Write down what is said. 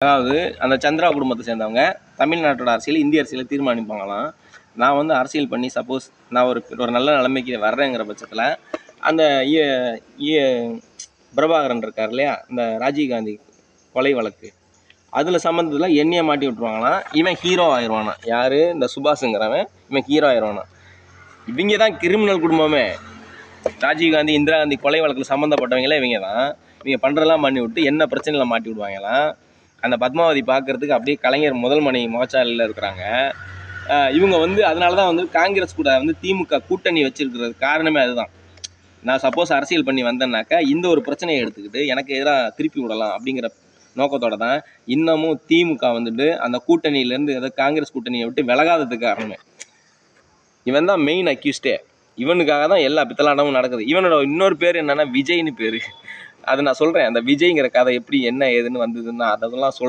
அதாவது அந்த சந்திரா குடும்பத்தை சேர்ந்தவங்க தமிழ்நாட்டோட அரசியல் இந்திய அரசியலை தீர்மானிப்பாங்களாம். நான் வந்து அரசியல் பண்ணி சப்போஸ் நான் ஒரு நல்ல நிலைமைக்கு வர்றேங்கிற பட்சத்தில் அந்த பிரபாகரன் இருக்கார் இல்லையா, இந்த ராஜீவ்காந்தி கொலை வழக்கு அதில் சம்மந்தத்தில் என்னையை மாட்டி விட்ருவாங்களாம். இவன் ஹீரோ ஆயிடுவானா, யார் இந்த சுபாஷுங்கிறவன், இவன் ஹீரோ ஆயிடுவானா. இவங்க தான் கிரிமினல் குடும்பமே. ராஜீவ்காந்தி இந்திரா காந்தி கொலை வழக்கில் சம்மந்தப்பட்டவங்களே இவங்க தான். இவங்க பண்ணுறதெல்லாம் பண்ணி விட்டு என்ன பிரச்சனையில் மாட்டி விடுவாங்களாம். அந்த பத்மாவதி பார்க்குறதுக்கு அப்படியே கலைஞர் முதல் மணி முகச்சாலையில் இருக்கிறாங்க. இவங்க வந்து அதனால தான் வந்து காங்கிரஸ் கூட வந்து திமுக கூட்டணி வச்சிருக்கிறது காரணமே அதுதான். நான் சப்போஸ் அரசியல் பண்ணி வந்தேன்னாக்கா இந்த ஒரு பிரச்சனையை எடுத்துக்கிட்டு எனக்கு எதிராக திருப்பி விடலாம் அப்படிங்கிற நோக்கத்தோட தான் இன்னமும் திமுக வந்துட்டு அந்த கூட்டணியிலேருந்து ஏதாவது காங்கிரஸ் கூட்டணியை விட்டு விலகாததுக்கு காரணமே. இவன் தான் மெயின் அக்யூஸ்டே. இவனுக்காக தான் எல்லா பித்தலாட்டமும் நடக்குது. இவனோட இன்னொரு பேர் என்னன்னா விஜய்னு பேர். அது நான் சொல்கிறேன். அந்த விஜய்ங்கிற கதை எப்படி என்ன ஏதுன்னு வந்ததுன்னு அதெல்லாம் சொல்கிறேன்.